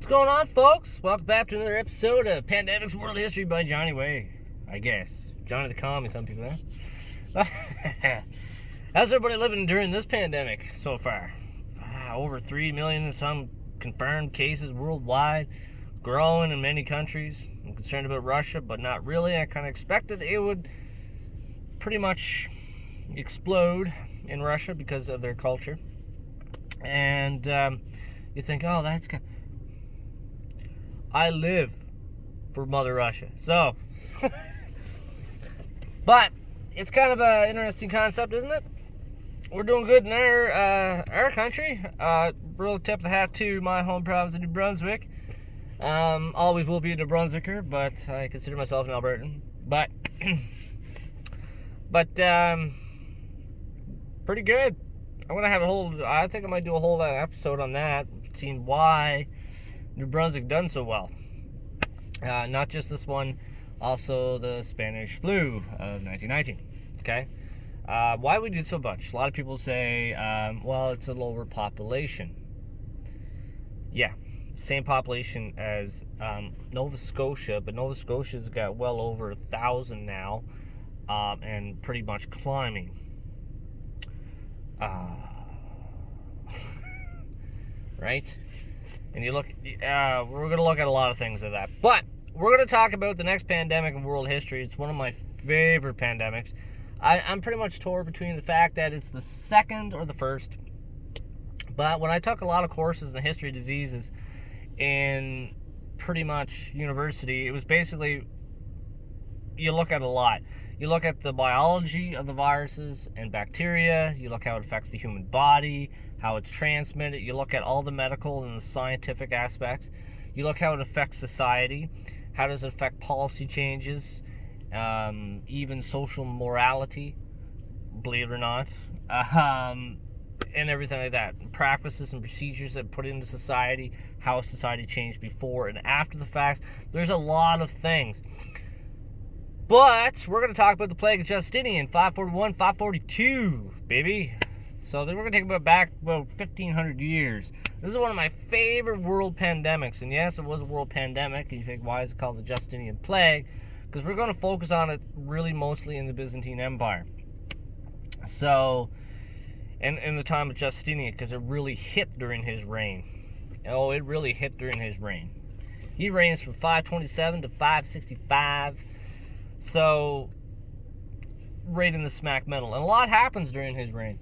What's going on, folks? Welcome back to another episode of Pandemics World History by Johnny Way, I guess. Johnny the Commie, some people know. How's everybody living during this pandemic so far? Over 3 million and some confirmed cases worldwide, growing in many countries. I'm concerned about Russia, but not really. I kind of expected it would pretty much explode in Russia because of their culture. And you think, oh, that's good. I live for Mother Russia. So, but it's kind of an interesting concept, isn't it? We're doing good in our country. Real tip of the hat to my home province of New Brunswick. Always will be a New Brunswicker, but I consider myself an Albertan. But pretty good. I'm gonna have I think I might do a whole episode on that, seeing why New Brunswick done so well. Not just this one, also the Spanish flu of 1919. Okay, why we did so much? A lot of people say, well, it's a lower population. Yeah, same population as Nova Scotia, but Nova Scotia's got well over 1,000 now, and pretty much climbing. Right? And you look, we're going to look at a lot of things of that. But we're going to talk about the next pandemic in world history. It's one of my favorite pandemics. I'm pretty much torn between the fact that it's the second or the first. But when I took a lot of courses in the history of diseases in pretty much university, it was basically, you look at a lot. You look at the biology of the viruses and bacteria. You look how it affects the human body, how it's transmitted. You look at all the medical and the scientific aspects. You look how it affects society. How does it affect policy changes, even social morality, believe it or not, and everything like that. Practices and procedures that put into society, how society changed before and after the facts. There's a lot of things. But we're going to talk about the plague of Justinian, 541, 542, baby. So then we're going to take about back about 1,500 years. This is one of my favorite world pandemics. And yes, it was a world pandemic. And you think, why is it called the Justinian plague? Because we're going to focus on it really mostly in the Byzantine Empire. So, and in the time of Justinian, because it really hit during his reign. Oh, it really hit during his reign. He reigns from 527 to 565. So, right in the smack middle. And a lot happens during his reign.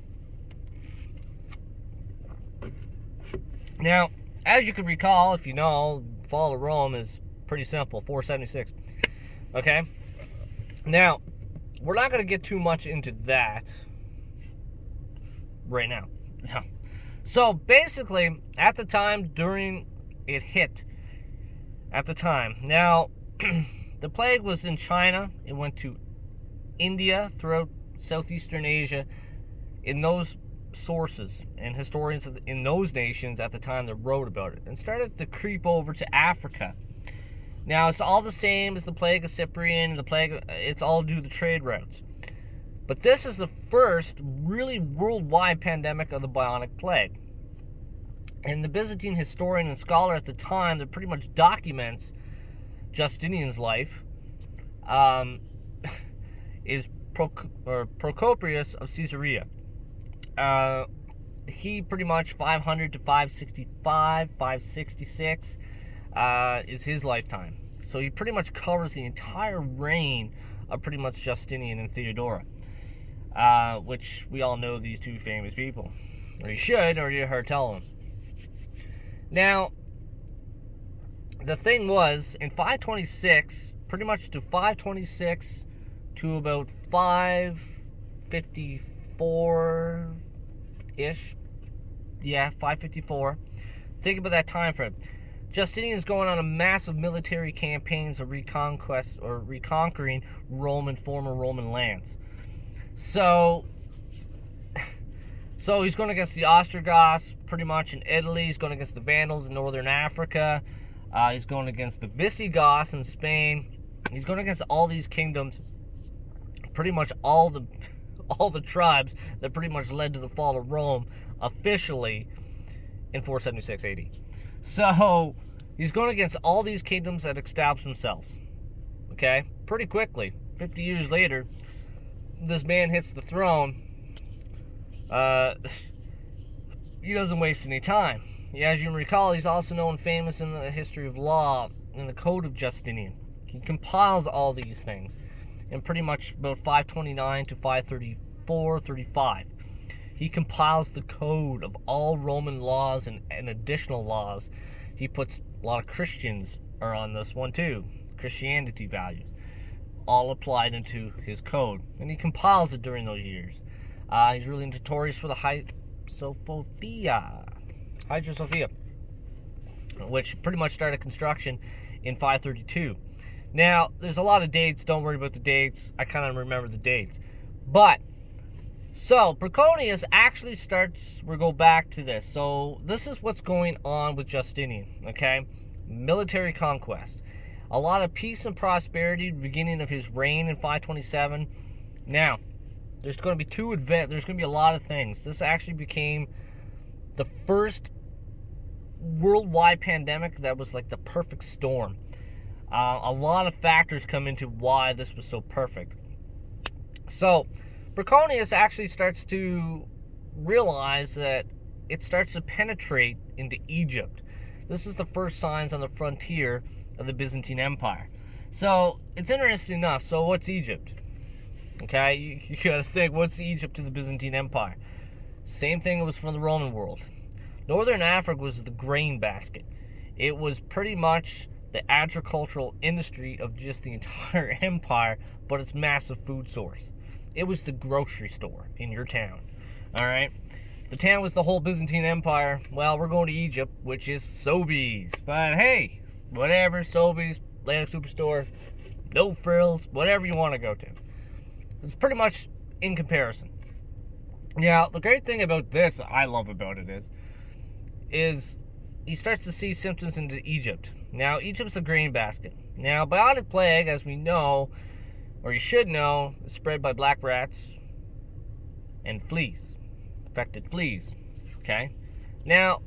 Now, as you can recall, if you know, the fall of Rome is pretty simple, 476. Okay? Now, we're not going to get too much into that right now. No. So, basically, at the time, during it hit, at the time. Now, the plague was in China. It went to India, throughout Southeastern Asia. In those sources and historians in those nations at the time that wrote about it, and started to creep over to Africa. Now, it's all the same as the plague of Cyprian, it's all due to the trade routes. But this is the first really worldwide pandemic of the bubonic plague. And the Byzantine historian and scholar at the time that pretty much documents Justinian's life is Procopius of Caesarea. He pretty much 500 to 565, 566 is his lifetime. So he pretty much covers the entire reign of pretty much Justinian and Theodora, which we all know these two famous people. Or you should, or you heard tell them. Now, the thing was, in 526, pretty much to 526 to about 554-ish. Yeah, 554. Think about that time frame. Justinian's going on a massive military campaigns of reconquest or reconquering former Roman lands. So he's going against the Ostrogoths pretty much in Italy. He's going against the Vandals in northern Africa. He's going against the Visigoths in Spain. He's going against all these kingdoms, pretty much all the tribes that pretty much led to the fall of Rome officially in 476 AD. So He's going against all these kingdoms that establish themselves. Okay? Pretty quickly. 50 years later, this man hits the throne. He doesn't waste any time. As you recall, he's also known famous in the history of law in the Code of Justinian. He compiles all these things in pretty much about 529 to 534, 35. He compiles the code of all Roman laws and additional laws. He puts a lot of Christians are on this one too. Christianity values. All applied into his code. And he compiles it during those years. He's really notorious for the Hagia Sophia, which pretty much started construction in 532. Now, there's a lot of dates. Don't worry about the dates. I kind of remember the dates. But, so, Braconius actually starts, we'll go back to this. So, this is what's going on with Justinian, okay? Military conquest. A lot of peace and prosperity beginning of his reign in 527. Now, there's going to be there's going to be a lot of things. This actually became the first worldwide pandemic that was like the perfect storm. A lot of factors come into why this was so perfect. So, Braconius actually starts to realize that it starts to penetrate into Egypt. This is the first signs on the frontier of the Byzantine Empire. So, it's interesting enough. So, what's Egypt? Okay, you gotta think, what's Egypt to the Byzantine Empire? Same thing it was from the Roman world. Northern Africa was the grain basket. It was pretty much the agricultural industry of just the entire empire, but its massive food source. It was the grocery store in your town. Alright? If the town was the whole Byzantine Empire, well, we're going to Egypt, which is Sobeys. But hey, whatever, Sobeys, Atlantic Superstore, no frills, whatever you want to go to. It's pretty much in comparison. Now, the great thing about this, I love about it is he starts to see symptoms into Egypt. Now, Egypt's a grain basket. Now, bubonic plague, as we know, or you should know, is spread by black rats and fleas. Infected fleas. Okay? Now,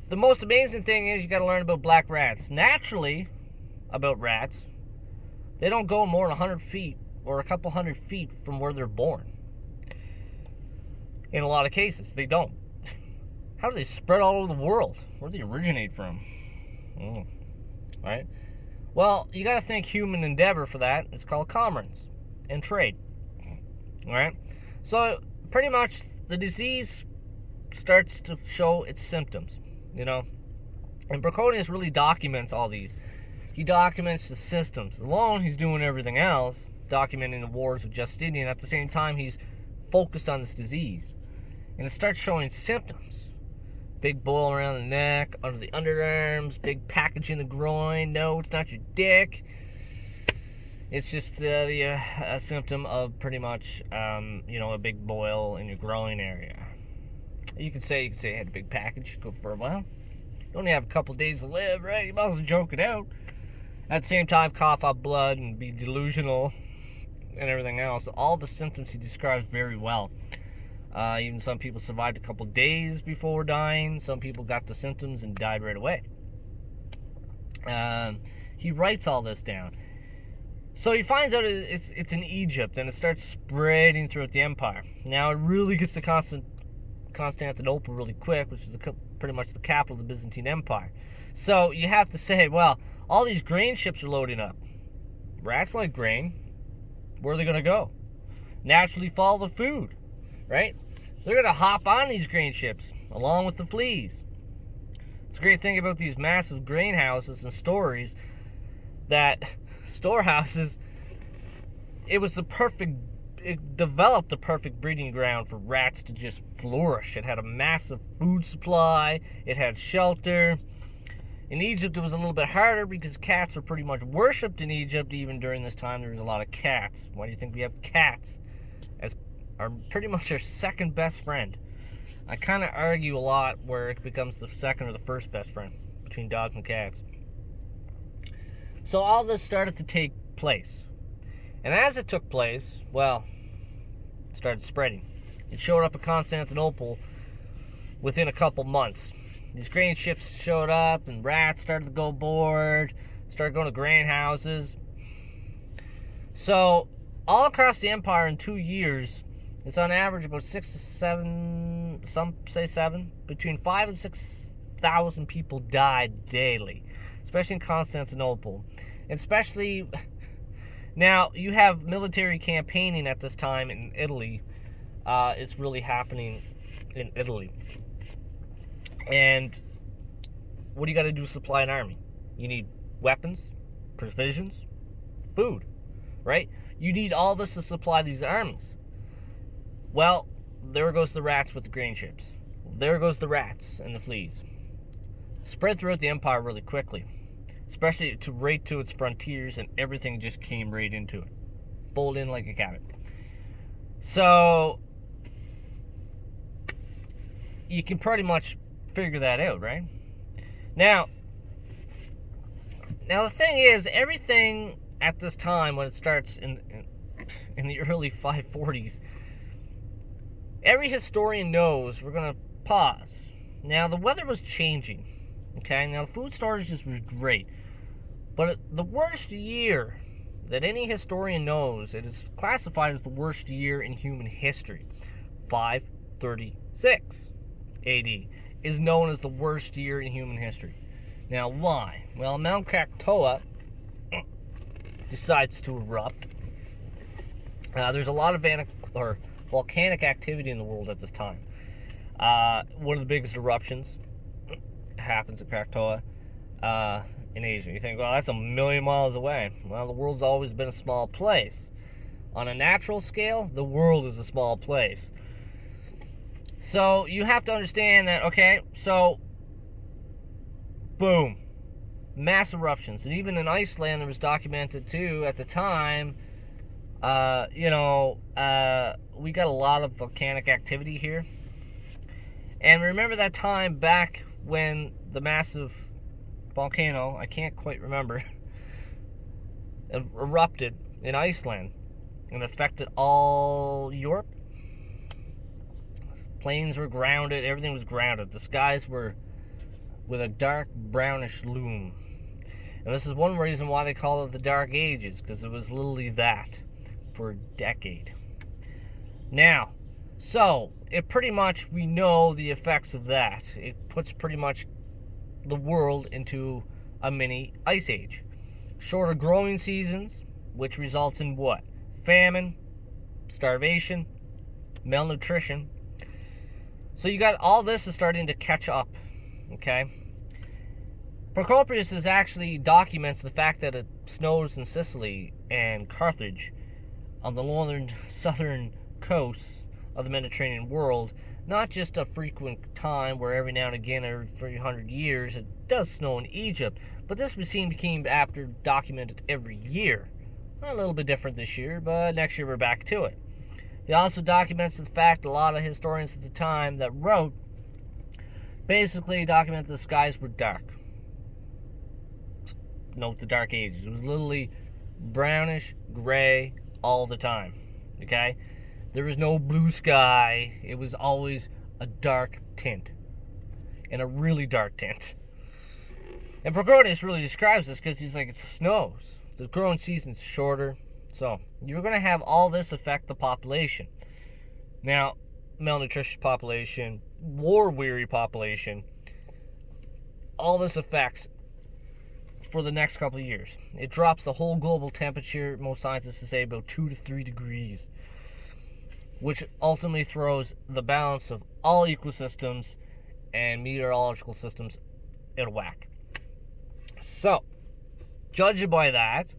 the most amazing thing is you got to learn about black rats. Naturally, about rats, they don't go more than 100 feet or a couple hundred feet from where they're born. In a lot of cases, they don't. How do they spread all over the world? Where do they originate from? Right? Well, you got to think human endeavor for that. It's called commerce and trade. Alright? So, pretty much, the disease starts to show its symptoms, you know? And Braconius really documents all these. He documents the systems. Alone, he's doing everything else, documenting the wars of Justinian. At the same time, he's focused on this disease. And it starts showing symptoms. Big boil around the neck, under the underarms, big package in the groin. No, it's not your dick. It's just a symptom of pretty much, a big boil in your groin area. You could say it had a big package. Go for a while. You only have a couple days to live, right? You might as well joke it out. At the same time, cough up blood and be delusional and everything else. All the symptoms he describes very well. Even some people survived a couple days before dying. Some people got the symptoms and died right away. He writes all this down. So he finds out it's in Egypt, and it starts spreading throughout the empire. Now it really gets to Constantinople really quick, which is pretty much the capital of the Byzantine Empire. So you have to say, well, all these grain ships are loading up. Rats like grain. Where are they going to go? Naturally follow the food, right? They're going to hop on these grain ships, along with the fleas. It's a great thing about these massive grain houses and storehouses, it developed the perfect breeding ground for rats to just flourish. It had a massive food supply. It had shelter. In Egypt, it was a little bit harder because cats were pretty much worshipped in Egypt. Even during this time, there was a lot of cats. Why do you think we have cats as pretty much our second best friend? I kind of argue a lot where it becomes the second or the first best friend between dogs and cats. So all this started to take place. And as it took place, well, it started spreading. It showed up at Constantinople within a couple months. These grain ships showed up, and rats started to go board, started going to grain houses. So, all across the empire in 2 years, it's on average about 6 to 7, some say 7, between 5 and 6,000 people died daily, especially in Constantinople. And especially, now, you have military campaigning at this time in Italy. It's really happening in Italy. And what do you got to do to supply an army? You need weapons, provisions, food, right? You need all this to supply these armies. Well, there goes the rats with the grain ships. There goes the rats and the fleas. Spread throughout the empire really quickly, especially right to its frontiers, and everything just came right into it. Fold in like a cabbage. So, you can pretty much figure that out, right? Now the thing is, everything at this time, when it starts in the early 540s, every historian knows we're going to pause. Now, the weather was changing, okay? Now, the food shortages was great. But the worst year that any historian knows, it is classified as the worst year in human history. 536 AD is known as the worst year in human history. Now, why? Well, Mount Krakatoa decides to erupt. There's a lot of volcanic activity in the world at this time. One of the biggest eruptions happens at Krakatoa in Asia. You think, well, that's a million miles away. Well, the world's always been a small place. On a natural scale, the world is a small place. So you have to understand that, okay, so boom, mass eruptions. And even in Iceland, there was documented too at the time. We got a lot of volcanic activity here. And remember that time back when the massive volcano, I can't quite remember, erupted in Iceland and affected all Europe? Planes were grounded, everything was grounded. The skies were with a dark brownish loom. And this is one reason why they call it the Dark Ages, because it was literally that for a decade. Now, so, it pretty much, we know the effects of that. It puts pretty much the world into a mini ice age. Shorter growing seasons, which results in what? Famine, starvation, malnutrition. So you got all this is starting to catch up, okay? Procopius actually documents the fact that it snows in Sicily and Carthage on the southern coasts of the Mediterranean world. Not just a frequent time where every now and again, every 300 years, it does snow in Egypt, but this became after documented every year. A little bit different this year, but next year we're back to it. He also documents the fact a lot of historians at the time that wrote basically documented the skies were dark. Note the Dark Ages. It was literally brownish, gray all the time. Okay? There was no blue sky. It was always a dark tint. And a really dark tint. And Procopius really describes this because he's like, it snows. The growing season's shorter. So, you're going to have all this affect the population. Now, malnutritious population, war-weary population, all this affects for the next couple of years. It drops the whole global temperature, most scientists say, about 2 to 3 degrees, which ultimately throws the balance of all ecosystems and meteorological systems out of whack. So, judging by that,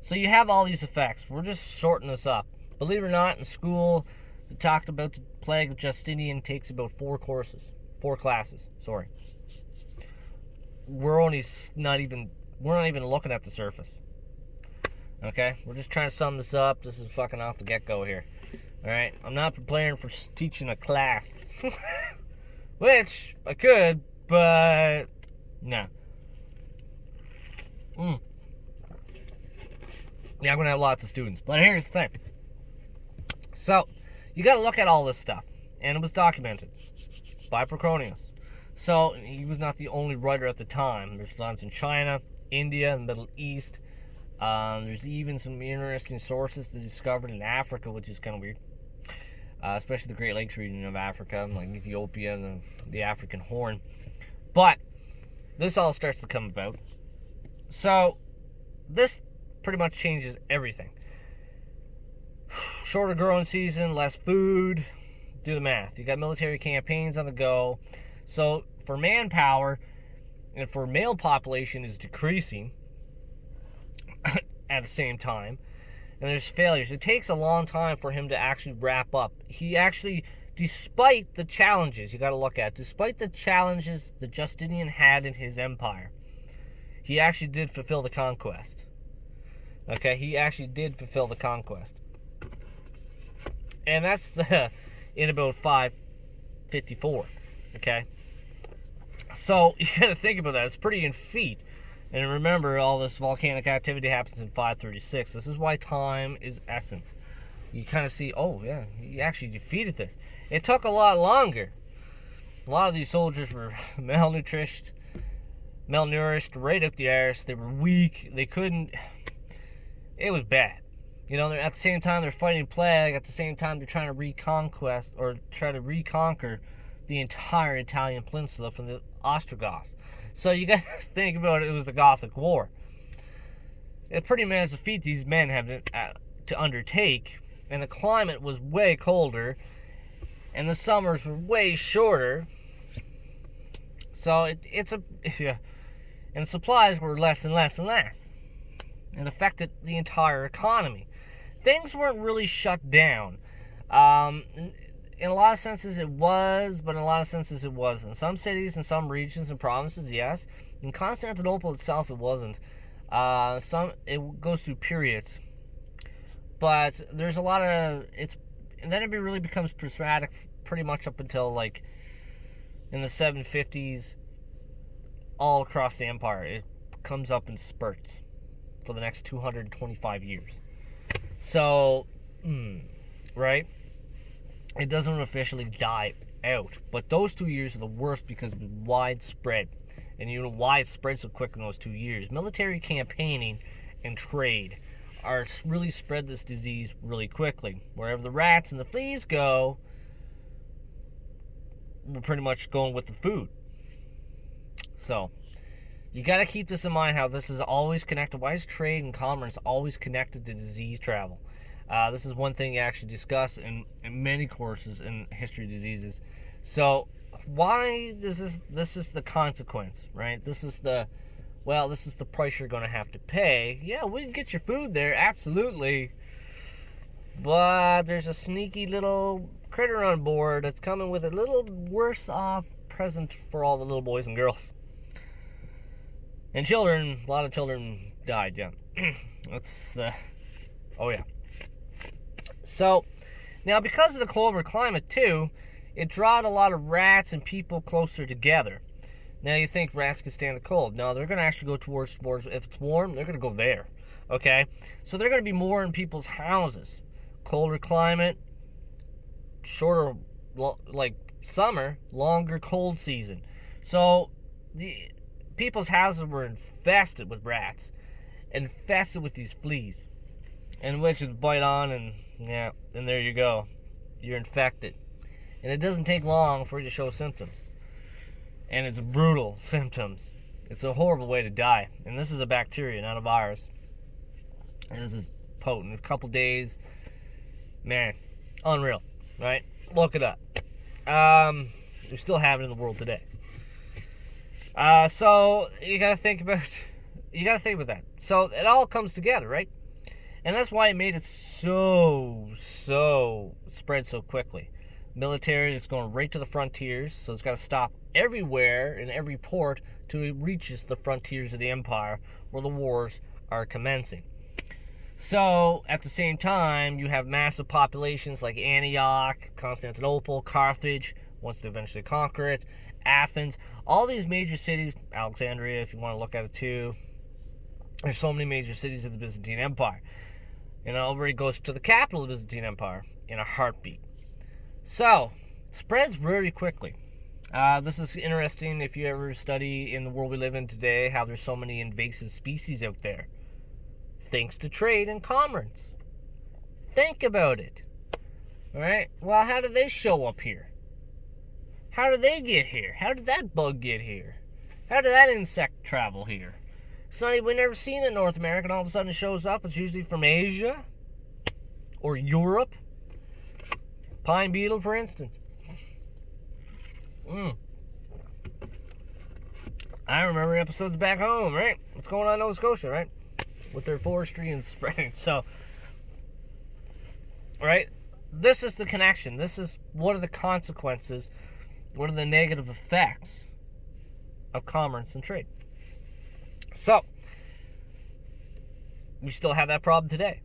so you have all these effects. We're just sorting this up. Believe it or not, in school, they talked about the plague of Justinian takes about 4 classes. We're not even looking at the surface. Okay? We're just trying to sum this up. This is fucking off the get-go here. Alright? I'm not preparing for teaching a class. Which, I could, but no. Yeah, I'm going to have lots of students. But here's the thing. So, you got to look at all this stuff. And it was documented by Procopius. So he was not the only writer at the time. There's lands in China, India, and the Middle East. There's even some interesting sources that discovered in Africa, which is kind of weird. Especially the Great Lakes region of Africa, like Ethiopia and the African Horn. But this all starts to come about. So this pretty much changes everything. Shorter growing season, less food. Do the math. You got military campaigns on the go. So for manpower and for male population is decreasing at the same time. And there's failures. It takes a long time for him to actually wrap up. He actually, despite the challenges, you got to look at, despite the challenges that Justinian had in his empire, he actually did fulfill the conquest. Okay, he actually did fulfill the conquest. And that's in about 554. Okay? So, you got to think about that. It's pretty in feet. And remember, all this volcanic activity happens in 536. This is why time is essence. You kind of see, oh, yeah, he actually defeated this. It took a lot longer. A lot of these soldiers were malnourished, right up the arse. They were weak. They couldn't. It was bad. You know, at the same time, they're fighting plague. At the same time, they're trying to try to reconquer the entire Italian peninsula from the Ostrogoths. So you got to think about it. It was the Gothic War. It pretty much a feat these men have to undertake, and the climate was way colder, and the summers were way shorter. So and supplies were less and less and less. It affected the entire economy. Things weren't really shut down. In a lot of senses it was, but in a lot of senses it wasn't. Some cities and some regions and provinces, yes. In Constantinople itself, it wasn't. It goes through periods. But there's a lot of, and then it really becomes sporadic pretty much up until like in the 750s, all across the empire. It comes up in spurts for the next 225 years. So, right? It doesn't officially die out. But those 2 years are the worst because it was widespread. And you know why it spread so quick in those 2 years? Military campaigning and trade are really spread this disease really quickly. Wherever the rats and the fleas go, we're pretty much going with the food. So, you got to keep this in mind, how this is always connected. Why is trade and commerce always connected to disease travel? This is one thing you actually discuss in many courses in history of diseases. So, why this is the consequence, right? This is the price you're going to have to pay. Yeah, we can get your food there, absolutely. But there's a sneaky little critter on board that's coming with a little worse off present for all the little boys and girls. And children, a lot of children died, yeah. Oh yeah. So, now because of the colder climate too, it drawed a lot of rats and people closer together. Now you think rats can stand the cold. No, they're going to actually go towards, if it's warm, they're going to go there. Okay? So they're going to be more in people's houses. Colder climate, shorter, like summer, longer cold season. So the people's houses were infested with rats, infested with these fleas, and which would bite on, and yeah, and there you go, you're infected, and it doesn't take long for you to show symptoms, and it's brutal symptoms. It's a horrible way to die, and this is a bacteria, not a virus. And this is potent. A couple days, man, unreal, right? Look it up. We still have it in the world today. So you gotta think about that. So it all comes together, right? And that's why it made it so spread so quickly. Military, it's going right to the frontiers, so it's got to stop everywhere in every port till it reaches the frontiers of the empire where the wars are commencing. So at the same time, you have massive populations like Antioch, Constantinople, Carthage, once they eventually conquer it, Athens, all these major cities, Alexandria, if you want to look at it too. There's so many major cities of the Byzantine Empire. And everybody goes to the capital of the Byzantine Empire in a heartbeat. So, it spreads very quickly. This is interesting if you ever study in the world we live in today how there's so many invasive species out there. Thanks to trade and commerce. Think about it. Alright? Well, how did they show up here? How did they get here? How did that bug get here? How did that insect travel here? It's not even, we've never seen it in North America, and all of a sudden it shows up. It's usually from Asia or Europe. Pine beetle, for instance. I remember episodes back home, right? What's going on in Nova Scotia, right? With their forestry and spreading. So, right? This is the connection. This is what are the consequences, what are the negative effects of commerce and trade. So, we still have that problem today.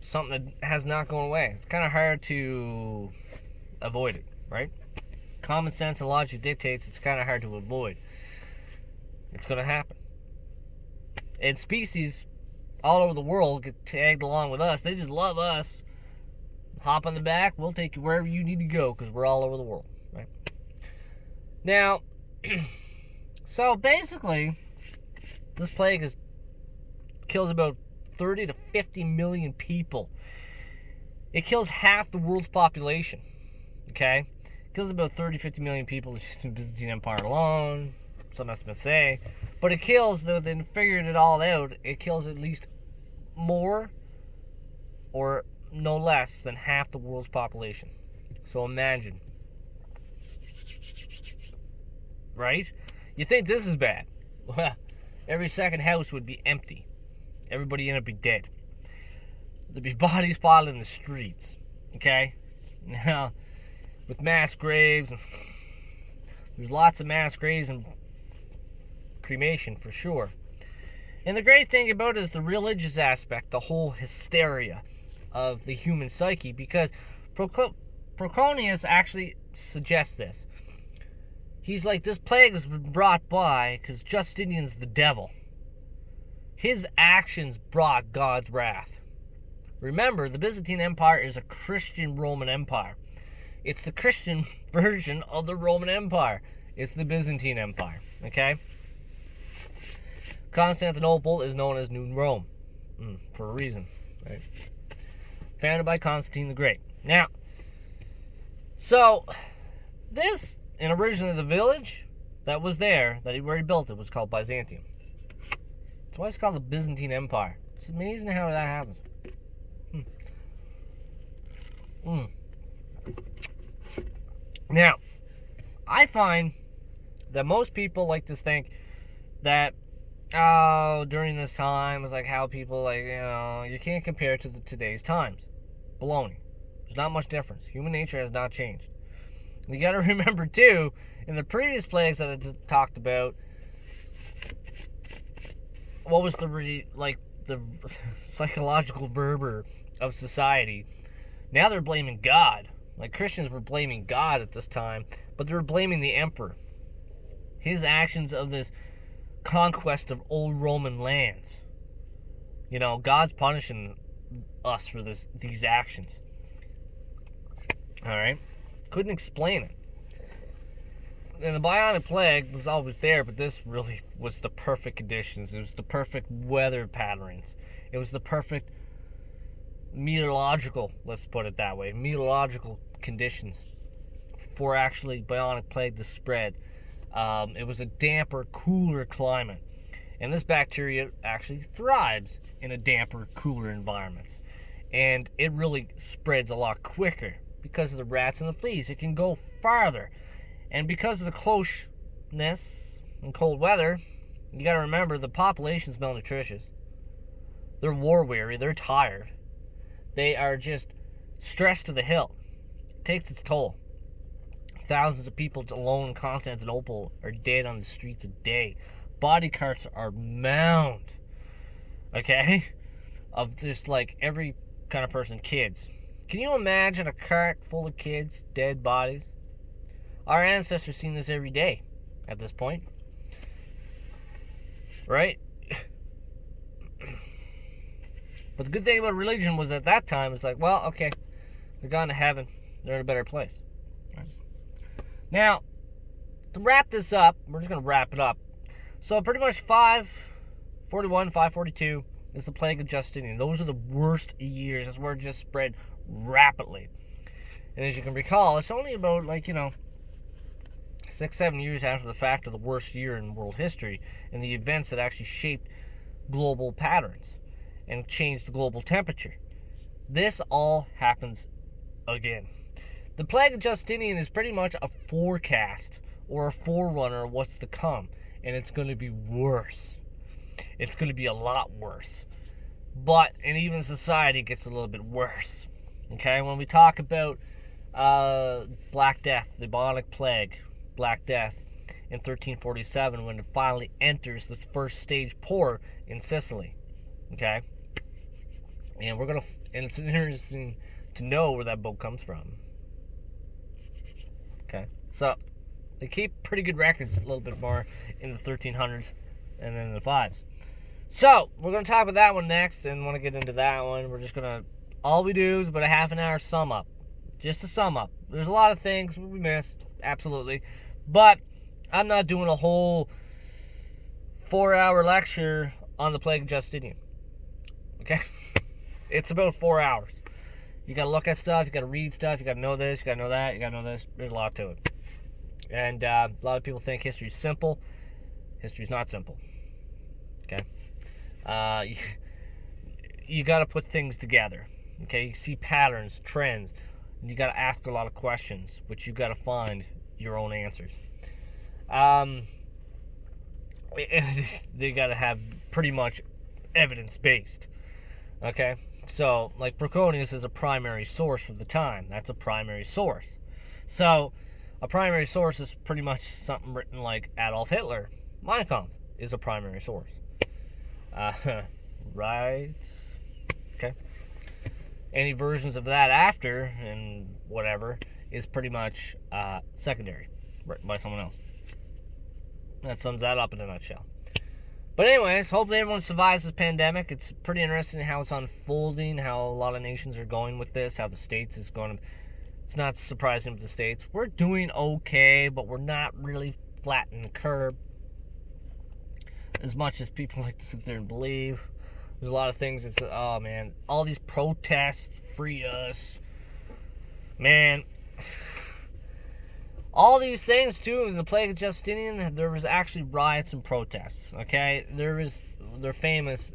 Something that has not gone away. It's kind of hard to avoid it, right? Common sense and logic dictates it's kind of hard to avoid. It's going to happen. And species all over the world get tagged along with us. They just love us. Hop on the back. We'll take you wherever you need to go because we're all over the world, right? Now, so basically, this plague kills about 30 to 50 million people. It kills half the world's population. Okay? It kills about 30, 50 million people just in the Byzantine Empire alone. Some estimates say. But it kills, though they figured it all out, it kills at least more or no less than half the world's population. So imagine. Right? You think this is bad. Well, every second house would be empty. Everybody in it would be dead. There'd be bodies piled in the streets. Okay? Now, with mass graves, there's lots of mass graves and cremation for sure. And the great thing about it is the religious aspect, the whole hysteria of the human psyche, because Proconius actually suggests this. He's like, this plague was brought by because Justinian's the devil. His actions brought God's wrath. Remember, the Byzantine Empire is a Christian Roman Empire. It's the Christian version of the Roman Empire. It's the Byzantine Empire, okay? Constantinople is known as New Rome, for a reason, right? Founded by Constantine the Great. Now, so, this, and originally the village that was there, where he built it, was called Byzantium. That's why it's called the Byzantine Empire. It's amazing how that happens. Now, I find that most people like to think that, during this time, it's like how people, like, you can't compare it to today's times. Baloney. There's not much difference. Human nature has not changed. You gotta remember, too, in the previous plagues that I talked about, what was the psychological fervor of society? Now they're blaming God. Like, Christians were blaming God at this time, but they were blaming the emperor. His actions of this conquest of old Roman lands. God's punishing us for these actions. Alright? Couldn't explain it. And the bionic plague was always there, but this really was the perfect conditions. It was the perfect weather patterns. It was the perfect meteorological, let's put it that way, meteorological conditions for actually bionic plague to spread. It was a damper, cooler climate. And this bacteria actually thrives in a damper, cooler environment. And it really spreads a lot quicker because of the rats and the fleas. It can go farther. And because of the closeness and cold weather, you got to remember the population's malnutritious. They're war weary. They're tired. They are just stressed to the hilt. It takes its toll. Thousands of people alone in Constantinople are dead on the streets a day. Body carts are mound. Okay? Of just like every kind of person. Kids. Can you imagine a cart full of kids, dead bodies? Our ancestors seen this every day at this point. Right? But the good thing about religion was at that time, it's like, well, okay, they're gone to heaven. They're in a better place. Right? Now, to wrap this up, we're just going to wrap it up. So pretty much 541, 542 is the plague of Justinian. Those are the worst years. That's where it just spread rapidly. And as you can recall, it's only about 6-7 years after the fact of the worst year in world history and the events that actually shaped global patterns and changed the global temperature. This all happens again. The plague of Justinian is pretty much a forecast or a forerunner of what's to come, and it's going to be worse. It's going to be a lot worse. And even society gets a little bit worse. Okay, when we talk about Black Death, the bubonic plague, Black Death, in 1347, when it finally enters the first stage pour in Sicily. Okay, and it's interesting to know where that boat comes from. Okay, so they keep pretty good records, a little bit more in the 1300s and then in the 5s. So we're going to talk about that one next, and want to get into that one. We're just going to, all we do is about a half an hour sum up. Just to sum up. There's a lot of things we missed, absolutely. But I'm not doing a whole 4-hour lecture on the plague of Justinian. Okay? It's about 4 hours. You got to look at stuff, you got to read stuff, you got to know this, you got to know that, you got to know this. There's a lot to it. And a lot of people think history's simple. History's not simple. Okay? You got to put things together. Okay? You see patterns, trends, and you got to ask a lot of questions, which you got to find your own answers. They got to have pretty much evidence-based. Okay? So, like Proconius is a primary source for the time. That's a primary source. So, a primary source is pretty much something written like Adolf Hitler. Mein Kampf is a primary source. Right? Okay. Any versions of that after and whatever is pretty much secondary, written by someone else. That sums that up in a nutshell. But anyways, hopefully everyone survives this pandemic. It's pretty interesting how it's unfolding, how a lot of nations are going with this, how the States is going. It's not surprising with the States. We're doing okay, but we're not really flattening the curve as much as people like to sit there and believe. There's a lot of things that's, oh man, all these protests, free us. Man. All these things, too, in the plague of Justinian, there was actually riots and protests, okay? There was their famous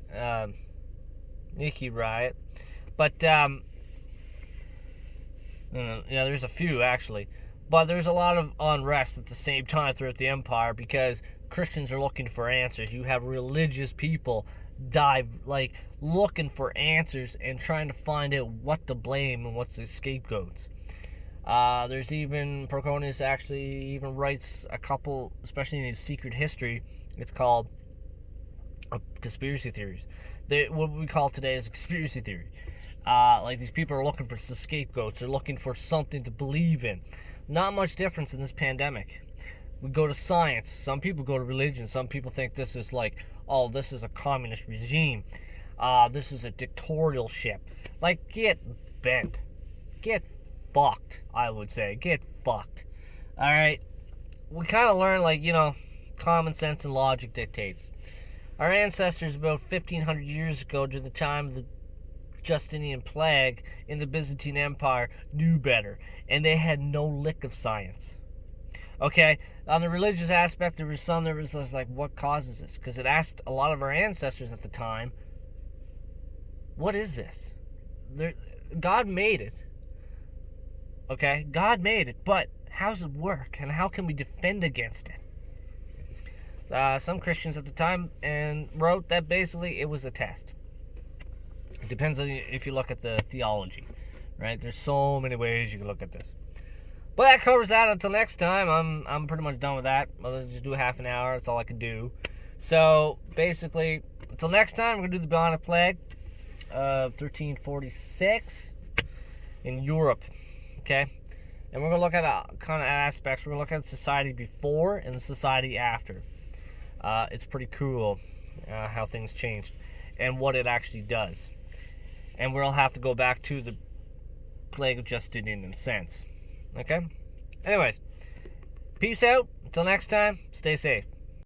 Nikki riot. But, there's a few, actually. But there's a lot of unrest at the same time throughout the empire because Christians are looking for answers. You have religious people looking for answers and trying to find out what to blame and what's the scapegoats. There's even, Proconius actually even writes a couple, especially in his secret history, it's called conspiracy theories. What we call today is a conspiracy theory. These people are looking for scapegoats, they're looking for something to believe in. Not much difference in this pandemic. We go to science, some people go to religion, some people think this is this is a communist regime. This is a dictatorship. Get bent. Get fucked, I would say. Get fucked. Alright? We kind of learn, common sense and logic dictates. Our ancestors about 1,500 years ago, during the time of the Justinian plague in the Byzantine Empire, knew better. And they had no lick of science. Okay? On the religious aspect, there was what causes this? Because it asked a lot of our ancestors at the time, what is this? God made it. Okay? God made it, but how does it work? And how can we defend against it? Some Christians at the time wrote that basically it was a test. It depends on if you look at the theology, right? There's so many ways you can look at this. But that covers that. Until next time, I'm pretty much done with that. I'll just do half an hour. That's all I can do. So, basically, until next time, we're going to do the bubonic plague of 1346 in Europe. Okay? And we're going to look at kind of aspects. We're going to look at society before and the society after. It's pretty cool how things changed and what it actually does. And we'll have to go back to the plague of Justinian in a sense. Okay? Anyways, peace out. Until next time, stay safe.